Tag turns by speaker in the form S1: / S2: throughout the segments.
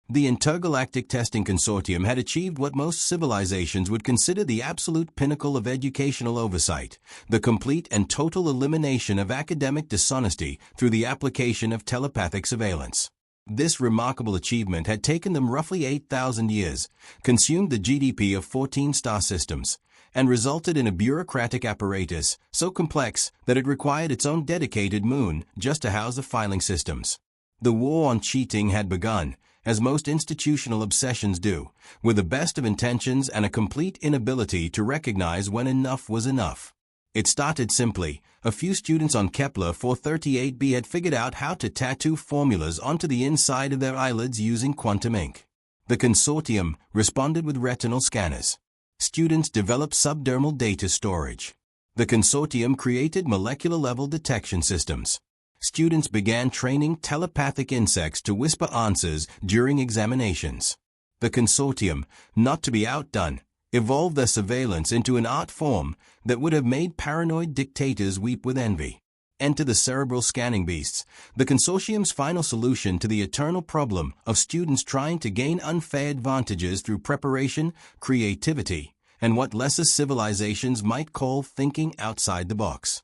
S1: The Intergalactic Testing Consortium had achieved what most civilizations would consider the absolute pinnacle of educational oversight, the complete and total elimination of academic dishonesty through the application of telepathic surveillance. This remarkable achievement had taken them roughly 8,000 years, consumed the GDP of 14 star systems, and resulted in a bureaucratic apparatus so complex that it required its own dedicated moon just to house the filing systems. The war on cheating had begun, as most institutional obsessions do, with the best of intentions and a complete inability to recognize when enough was enough. It started simply. A few students on Kepler 438b had figured out how to tattoo formulas onto the inside of their eyelids using quantum ink. The consortium responded with retinal scanners. Students developed subdermal data storage. The consortium created molecular-level detection systems. Students began training telepathic insects to whisper answers during examinations. The consortium, not to be outdone, evolved their surveillance into an art form that would have made paranoid dictators weep with envy. Enter the cerebral scanning beasts, the consortium's final solution to the eternal problem of students trying to gain unfair advantages through preparation, creativity, and what lesser civilizations might call thinking outside the box.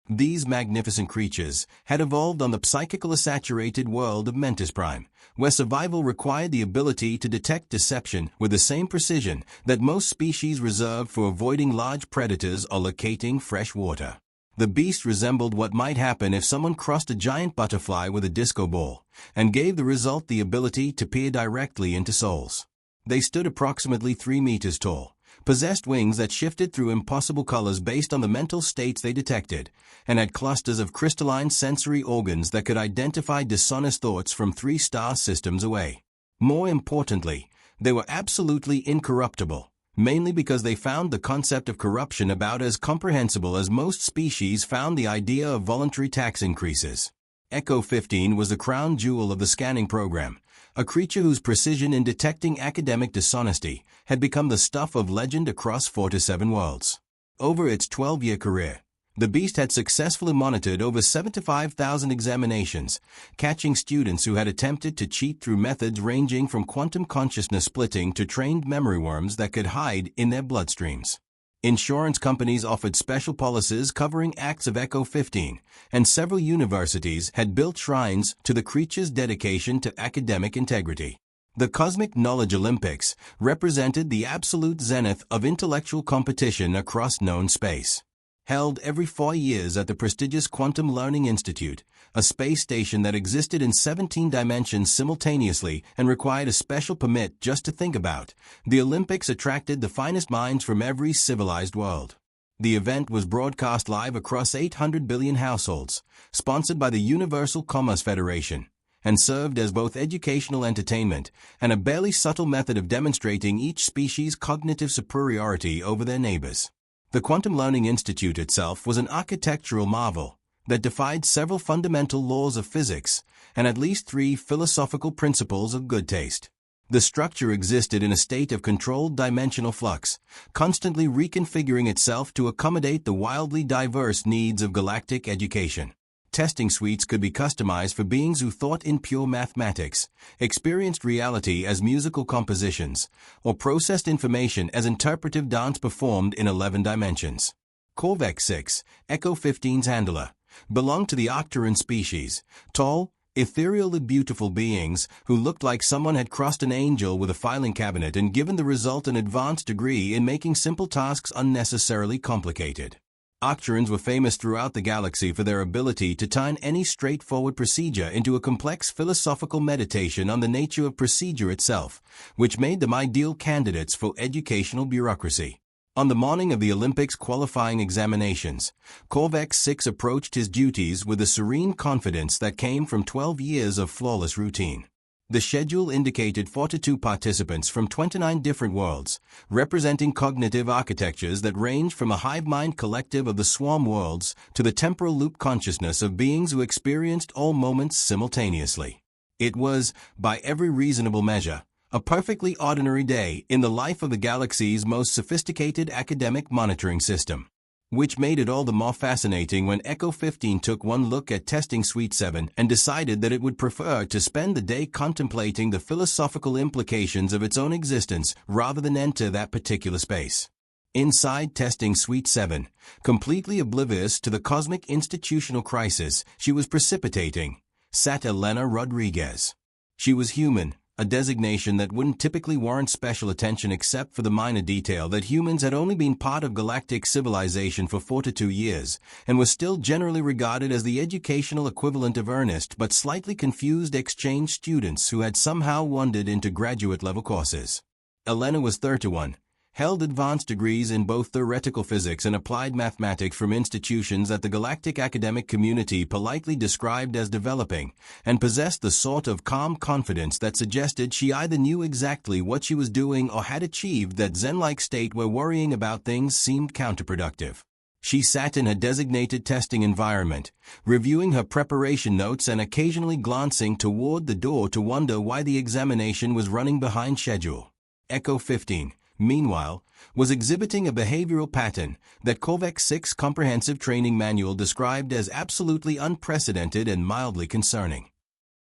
S1: These magnificent creatures had evolved on the psychically saturated world of Mentis Prime, where survival required the ability to detect deception with the same precision that most species reserved for avoiding large predators or locating fresh water. The beast resembled what might happen if someone crossed a giant butterfly with a disco ball, and gave the result the ability to peer directly into souls. They stood approximately 3 meters tall, possessed wings that shifted through impossible colors based on the mental states they detected, and had clusters of crystalline sensory organs that could identify dishonest thoughts from 3-star systems away. More importantly, they were absolutely incorruptible, mainly because they found the concept of corruption about as comprehensible as most species found the idea of voluntary tax increases. Echo 15 was the crown jewel of the scanning program, a creature whose precision in detecting academic dishonesty had become the stuff of legend across 4 to 7 worlds. Over its 12-year career, the beast had successfully monitored over 75,000 examinations, catching students who had attempted to cheat through methods ranging from quantum consciousness splitting to trained memory worms that could hide in their bloodstreams. Insurance companies offered special policies covering acts of Echo 15, and several universities had built shrines to the creature's dedication to academic integrity. The Cosmic Knowledge Olympics represented the absolute zenith of intellectual competition across known space. Held every 4 years at the prestigious Quantum Learning Institute, a space station that existed in 17 dimensions simultaneously and required a special permit just to think about, the Olympics attracted the finest minds from every civilized world. The event was broadcast live across 800 billion households, sponsored by the Universal Commerce Federation, and served as both educational entertainment and a barely subtle method of demonstrating each species' cognitive superiority over their neighbors. The Quantum Learning Institute itself was an architectural marvel that defied several fundamental laws of physics and at least 3 philosophical principles of good taste. The structure existed in a state of controlled dimensional flux, constantly reconfiguring itself to accommodate the wildly diverse needs of galactic education. Testing suites could be customized for beings who thought in pure mathematics, experienced reality as musical compositions, or processed information as interpretive dance performed in 11 dimensions. Corvex 6, Echo 15's handler, belonged to the Octaran species, tall, ethereally beautiful beings who looked like someone had crossed an angel with a filing cabinet and given the result an advanced degree in making simple tasks unnecessarily complicated. Octarans were famous throughout the galaxy for their ability to turn any straightforward procedure into a complex philosophical meditation on the nature of procedure itself, which made them ideal candidates for educational bureaucracy. On the morning of the Olympics qualifying examinations, Corvex 6 approached his duties with a serene confidence that came from 12 years of flawless routine. The schedule indicated 42 participants from 29 different worlds, representing cognitive architectures that range from a hive mind collective of the swarm worlds to the temporal loop consciousness of beings who experienced all moments simultaneously. It was, by every reasonable measure, a perfectly ordinary day in the life of the galaxy's most sophisticated academic monitoring system. which made it all the more fascinating when Echo 15 took one look at testing Suite 7 and decided that it would prefer to spend the day contemplating the philosophical implications of its own existence rather than enter that particular space. Inside testing Suite 7, completely oblivious to the cosmic institutional crisis she was precipitating, sat Elena Rodriguez. She was human, a designation that wouldn't typically warrant special attention except for the minor detail that humans had only been part of galactic civilization for 42 years, and was still generally regarded as the educational equivalent of earnest but slightly confused exchange students who had somehow wandered into graduate-level courses. Elena was 31. Held advanced degrees in both theoretical physics and applied mathematics from institutions that the galactic academic community politely described as developing, and possessed the sort of calm confidence that suggested she either knew exactly what she was doing or had achieved that zen-like state where worrying about things seemed counterproductive. She sat in her designated testing environment, reviewing her preparation notes and occasionally glancing toward the door to wonder why the examination was running behind schedule. Echo 15. Meanwhile, was exhibiting a behavioral pattern that Corvex 6 Comprehensive Training Manual described as absolutely unprecedented and mildly concerning.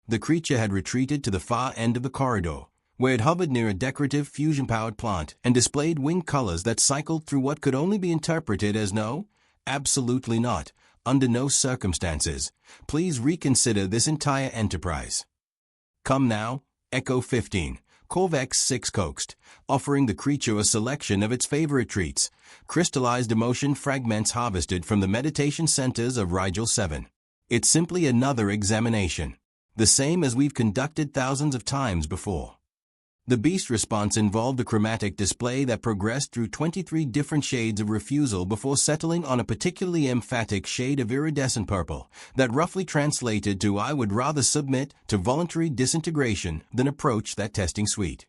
S1: The creature had retreated to the far end of the corridor, where it hovered near a decorative fusion-powered plant and displayed wing colors that cycled through what could only be interpreted as no, absolutely not, under no circumstances. Please reconsider this entire enterprise. Come now, Echo 15. Corvex 6 coaxed, offering the creature a selection of its favorite treats, crystallized emotion fragments harvested from the meditation centers of Rigel 7. It's simply another examination, the same as we've conducted thousands of times before. The beast response involved a chromatic display that progressed through 23 different shades of refusal before settling on a particularly emphatic shade of iridescent purple that roughly translated to "I would rather submit to voluntary disintegration than approach that testing suite."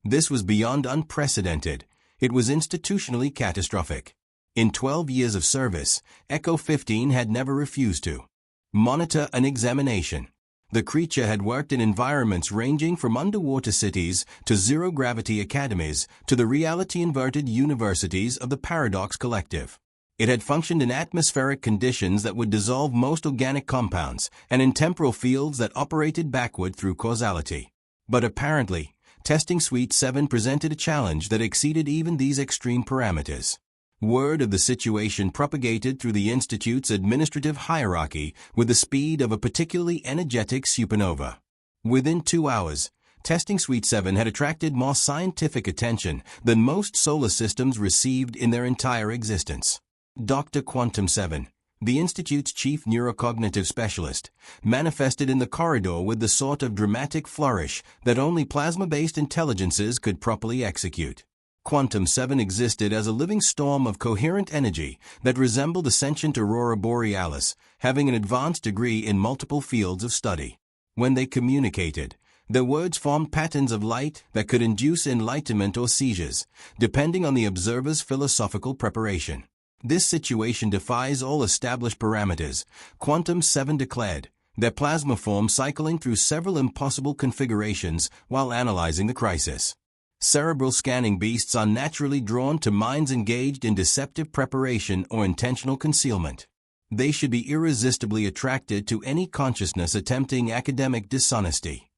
S1: This was beyond unprecedented. It was institutionally catastrophic. In 12 years of service, Echo 15 had never refused to monitor an examination. The creature had worked in environments ranging from underwater cities to zero-gravity academies to the reality-inverted universities of the Paradox Collective. It had functioned in atmospheric conditions that would dissolve most organic compounds and in temporal fields that operated backward through causality. But apparently, Testing Suite 7 presented a challenge that exceeded even these extreme parameters. Word of the situation propagated through the Institute's administrative hierarchy with the speed of a particularly energetic supernova. Within 2 hours, Testing Suite 7 had attracted more scientific attention than most solar systems received in their entire existence. Dr. Quantum 7, the Institute's chief neurocognitive specialist, manifested in the corridor with the sort of dramatic flourish that only plasma-based intelligences could properly execute. Quantum 7 existed as a living storm of coherent energy that resembled a sentient aurora borealis, having an advanced degree in multiple fields of study. When they communicated, their words formed patterns of light that could induce enlightenment or seizures, depending on the observer's philosophical preparation. This situation defies all established parameters, Quantum 7 declared, their plasma form cycling through several impossible configurations while analyzing the crisis. Cerebral scanning beasts are naturally drawn to minds engaged in deceptive preparation or intentional concealment. They should be irresistibly attracted to any consciousness attempting academic dishonesty.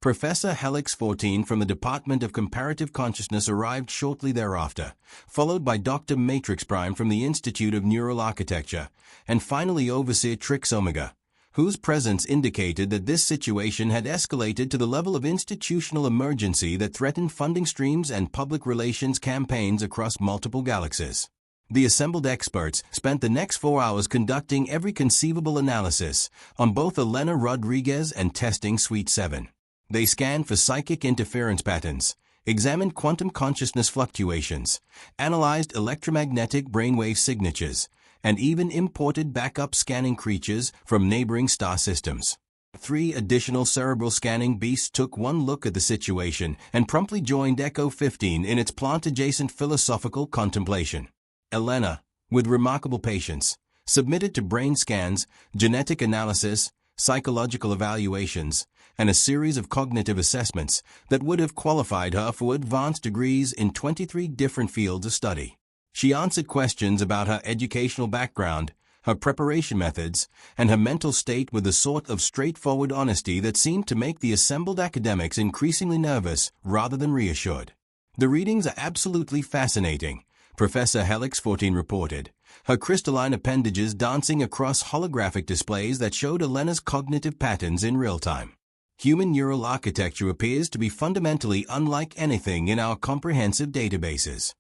S1: Professor Helix 14 from the Department of Comparative Consciousness arrived shortly thereafter, followed by Dr. Matrix Prime from the Institute of Neural Architecture, and finally Overseer Trix Omega, whose presence indicated that this situation had escalated to the level of institutional emergency that threatened funding streams and public relations campaigns across multiple galaxies. The assembled experts spent the next 4 hours conducting every conceivable analysis on both Elena Rodriguez and Testing Suite 7. They scanned for psychic interference patterns, examined quantum consciousness fluctuations, analyzed electromagnetic brainwave signatures, and even imported backup scanning creatures from neighboring star systems. 3 additional cerebral scanning beasts took one look at the situation and promptly joined Echo 15 in its plant-adjacent philosophical contemplation. Elena, with remarkable patience, submitted to brain scans, genetic analysis, psychological evaluations, and a series of cognitive assessments that would have qualified her for advanced degrees in 23 different fields of study. She answered questions about her educational background, her preparation methods, and her mental state with the sort of straightforward honesty that seemed to make the assembled academics increasingly nervous rather than reassured. "The readings are absolutely fascinating," Professor Helix 14 reported, her crystalline appendages dancing across holographic displays that showed Elena's cognitive patterns in real time. "Human neural architecture appears to be fundamentally unlike anything in our comprehensive databases."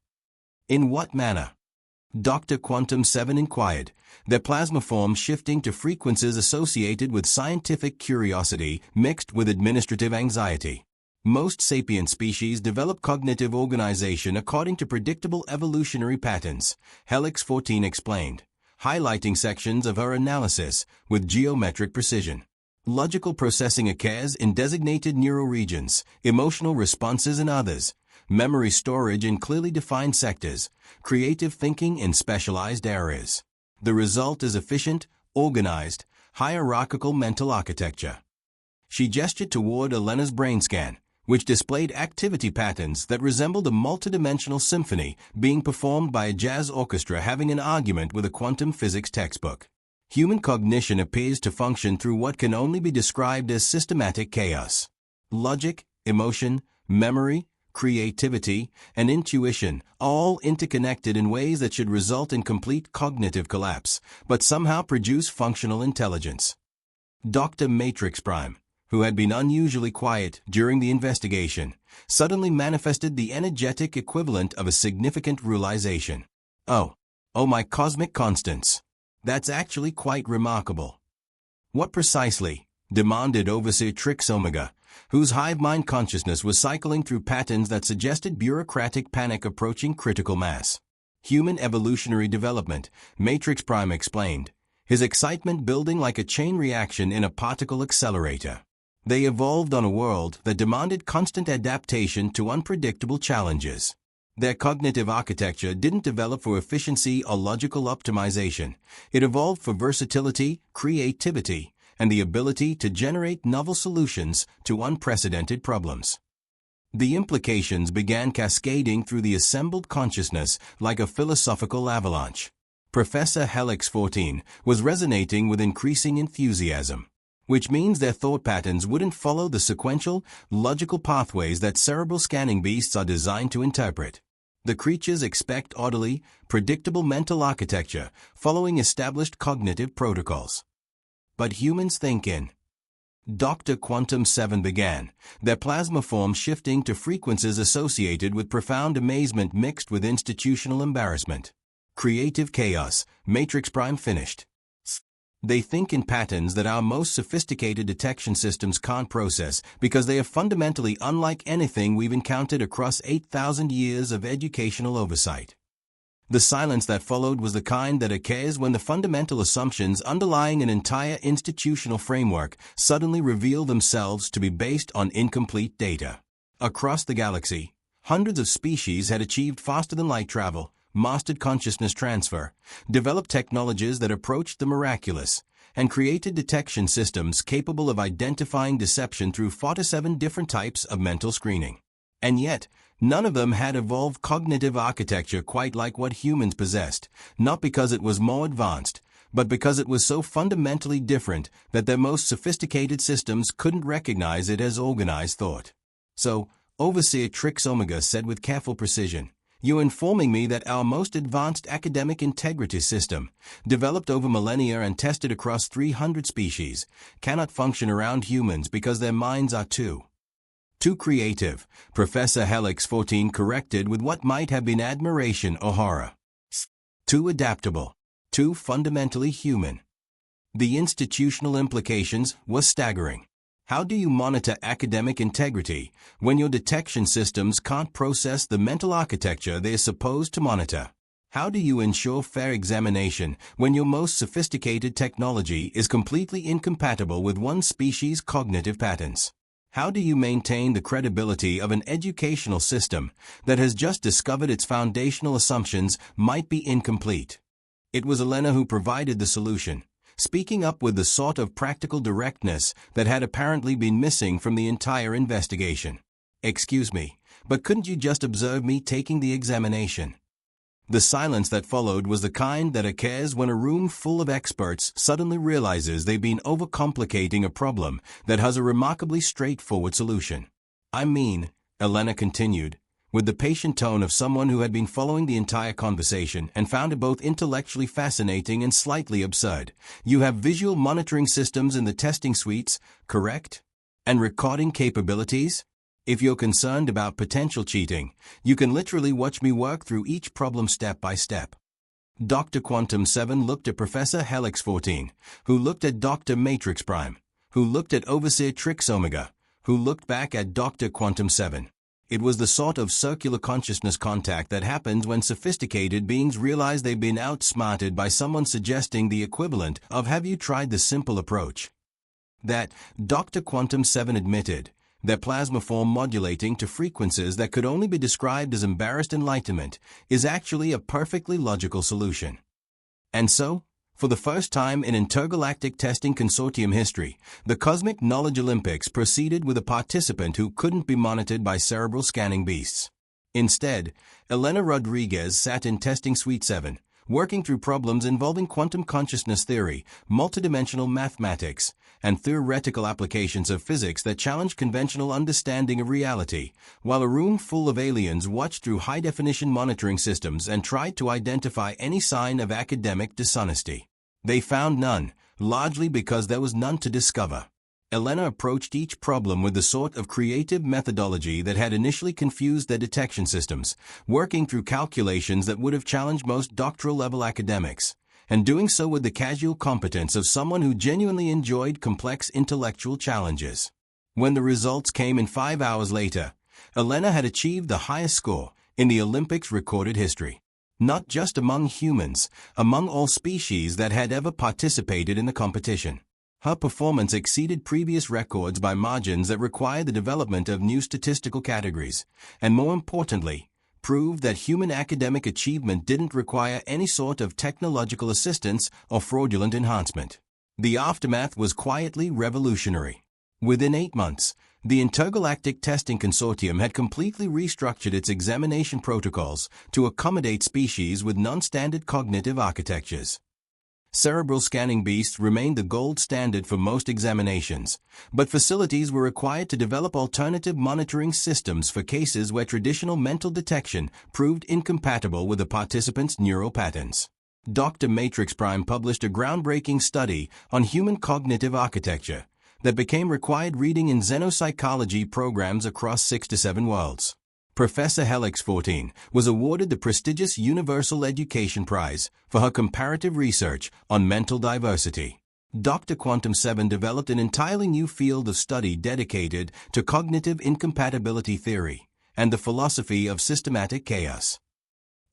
S1: "In what manner?" Dr. Quantum 7 inquired, their plasma form shifting to frequencies associated with scientific curiosity mixed with administrative anxiety. "Most sapient species develop cognitive organization according to predictable evolutionary patterns," Helix 14 explained, highlighting sections of her analysis with geometric precision. "Logical processing occurs in designated neural regions, emotional responses in others, memory storage in clearly defined sectors, creative thinking in specialized areas. The result is efficient, organized, hierarchical mental architecture." She gestured toward Elena's brain scan, which displayed activity patterns that resembled a multidimensional symphony being performed by a jazz orchestra having an argument with a quantum physics textbook. "Human cognition appears to function through what can only be described as systematic chaos. Logic, emotion, memory, creativity, and intuition, all interconnected in ways that should result in complete cognitive collapse, but somehow produce functional intelligence." Dr. Matrix Prime, who had been unusually quiet during the investigation, suddenly manifested the energetic equivalent of a significant realization. Oh, my cosmic constants. That's actually quite remarkable." "What precisely?" demanded Overseer Trix Omega, whose hive mind consciousness was cycling through patterns that suggested bureaucratic panic approaching critical mass. "Human evolutionary development," Matrix Prime explained, his excitement building like a chain reaction in a particle accelerator. "They evolved on a world that demanded constant adaptation to unpredictable challenges. Their cognitive architecture didn't develop for efficiency or logical optimization. It evolved for versatility, creativity, and the ability to generate novel solutions to unprecedented problems." The implications began cascading through the assembled consciousness like a philosophical avalanche. Professor Helix 14 was resonating with increasing enthusiasm. "Which means their thought patterns wouldn't follow the sequential, logical pathways that cerebral scanning beasts are designed to interpret. The creatures expect orderly, predictable mental architecture following established cognitive protocols. But humans think in." Dr. Quantum 7 began, their plasma form shifting to frequencies associated with profound amazement mixed with institutional embarrassment. "Creative chaos," Matrix Prime finished. "They think in patterns that our most sophisticated detection systems can't process because they are fundamentally unlike anything we've encountered across 8,000 years of educational oversight." The silence that followed was the kind that occurs when the fundamental assumptions underlying an entire institutional framework suddenly reveal themselves to be based on incomplete data. Across the galaxy, hundreds of species had achieved faster-than-light travel, mastered consciousness transfer, developed technologies that approached the miraculous, and created detection systems capable of identifying deception through 47 different types of mental screening. And yet, none of them had evolved cognitive architecture quite like what humans possessed, not because it was more advanced, but because it was so fundamentally different that their most sophisticated systems couldn't recognize it as organized thought. "So," Overseer Trix Omega said with careful precision, "you're informing me that our most advanced academic integrity system, developed over millennia and tested across 300 species, cannot function around humans because their minds are too creative," Professor Helix 14 corrected with what might have been admiration or horror. "Too adaptable. Too fundamentally human." The institutional implications were staggering. How do you monitor academic integrity when your detection systems can't process the mental architecture they're supposed to monitor? How do you ensure fair examination when your most sophisticated technology is completely incompatible with one species' cognitive patterns? How do you maintain the credibility of an educational system that has just discovered its foundational assumptions might be incomplete? It was Elena who provided the solution, speaking up with the sort of practical directness that had apparently been missing from the entire investigation. "Excuse me, but couldn't you just observe me taking the examination?" The silence that followed was the kind that occurs when a room full of experts suddenly realizes they've been overcomplicating a problem that has a remarkably straightforward solution. I mean, Elena continued, with the patient tone of someone who had been following the entire conversation and found it both intellectually fascinating and slightly absurd. You have visual monitoring systems in the testing suites, correct? And recording capabilities? If you're concerned about potential cheating, you can literally watch me work through each problem step by step. Dr. Quantum 7 looked at Professor Helix 14, who looked at Dr. Matrix Prime, who looked at Overseer Trix Omega, who looked back at Dr. Quantum 7. It was the sort of circular consciousness contact that happens when sophisticated beings realize they've been outsmarted by someone suggesting the equivalent of "have you tried the simple approach?" That, Dr. Quantum 7 admitted, their plasma form modulating to frequencies that could only be described as embarrassed enlightenment, is actually a perfectly logical solution. And so, for the first time in Intergalactic Testing Consortium history, the Cosmic Knowledge Olympics proceeded with a participant who couldn't be monitored by cerebral scanning beasts. Instead, Elena Rodriguez sat in Testing Suite 7, working through problems involving quantum consciousness theory, multidimensional mathematics, and theoretical applications of physics that challenged conventional understanding of reality, while a room full of aliens watched through high-definition monitoring systems and tried to identify any sign of academic dishonesty. They found none, largely because there was none to discover. Elena approached each problem with the sort of creative methodology that had initially confused their detection systems, working through calculations that would have challenged most doctoral-level academics, and doing so with the casual competence of someone who genuinely enjoyed complex intellectual challenges. When the results came in 5 hours later, Elena had achieved the highest score in the Olympics' recorded history. Not just among humans, among all species that had ever participated in the competition. Her performance exceeded previous records by margins that required the development of new statistical categories, and more importantly, proved that human academic achievement didn't require any sort of technological assistance or fraudulent enhancement. The aftermath was quietly revolutionary. Within 8 months, the Intergalactic Testing Consortium had completely restructured its examination protocols to accommodate species with non-standard cognitive architectures. Cerebral scanning beasts remained the gold standard for most examinations, but facilities were required to develop alternative monitoring systems for cases where traditional mental detection proved incompatible with the participants' neural patterns. Dr. Matrix Prime published a groundbreaking study on human cognitive architecture that became required reading in xenopsychology programs across 6 to 7 worlds. Professor Helix 14 was awarded the prestigious Universal Education Prize for her comparative research on mental diversity. Dr. Quantum 7 developed an entirely new field of study dedicated to cognitive incompatibility theory and the philosophy of systematic chaos.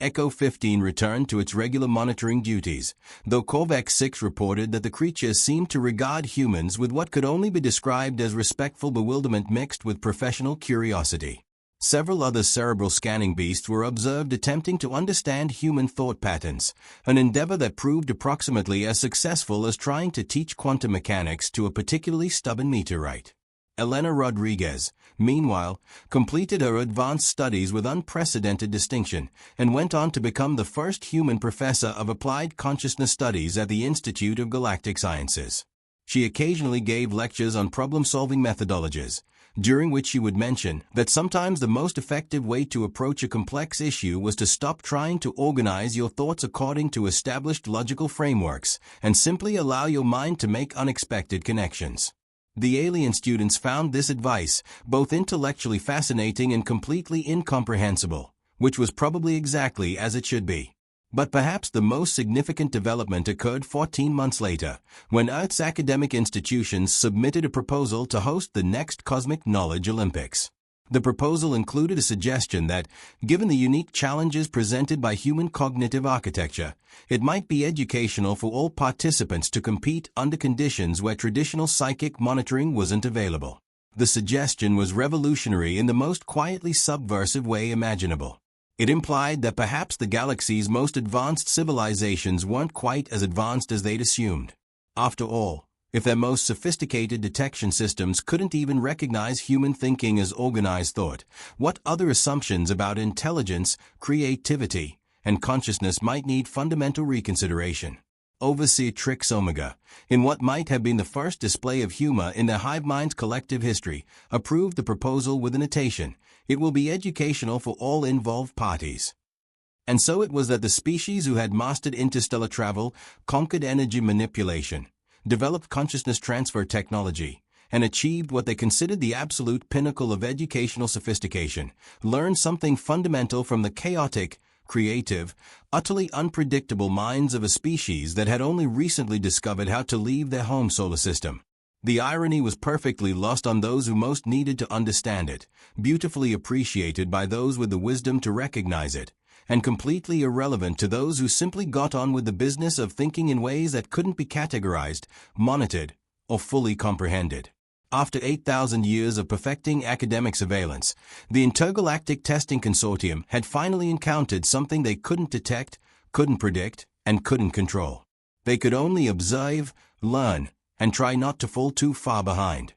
S1: Echo 15 returned to its regular monitoring duties, though Corvex 6 reported that the creatures seemed to regard humans with what could only be described as respectful bewilderment mixed with professional curiosity. Several other cerebral scanning beasts were observed attempting to understand human thought patterns, an endeavor that proved approximately as successful as trying to teach quantum mechanics to a particularly stubborn meteorite. Elena Rodriguez, meanwhile, completed her advanced studies with unprecedented distinction and went on to become the first human professor of applied consciousness studies at the Institute of Galactic Sciences. She occasionally gave lectures on problem-solving methodologies, during which she would mention that sometimes the most effective way to approach a complex issue was to stop trying to organize your thoughts according to established logical frameworks and simply allow your mind to make unexpected connections. The alien students found this advice both intellectually fascinating and completely incomprehensible, which was probably exactly as it should be. But perhaps the most significant development occurred 14 months later, when Earth's academic institutions submitted a proposal to host the next Cosmic Knowledge Olympics. The proposal included a suggestion that, given the unique challenges presented by human cognitive architecture, it might be educational for all participants to compete under conditions where traditional psychic monitoring wasn't available. The suggestion was revolutionary in the most quietly subversive way imaginable. It implied that perhaps the galaxy's most advanced civilizations weren't quite as advanced as they'd assumed. After all, if their most sophisticated detection systems couldn't even recognize human thinking as organized thought, what other assumptions about intelligence, creativity, and consciousness might need fundamental reconsideration. Overseer Trix Omega, in what might have been the first display of humor in the hive mind's collective history, approved the proposal with a notation: it will be educational for all involved parties. And so it was that the species who had mastered interstellar travel, conquered energy manipulation, developed consciousness transfer technology, and achieved what they considered the absolute pinnacle of educational sophistication, learned something fundamental from the chaotic, creative, utterly unpredictable minds of a species that had only recently discovered how to leave their home solar system. The irony was perfectly lost on those who most needed to understand it, beautifully appreciated by those with the wisdom to recognize it, and completely irrelevant to those who simply got on with the business of thinking in ways that couldn't be categorized, monitored, or fully comprehended. After 8,000 years of perfecting academic surveillance, the Intergalactic Testing Consortium had finally encountered something they couldn't detect, couldn't predict, and couldn't control. They could only observe, learn, and try not to fall too far behind.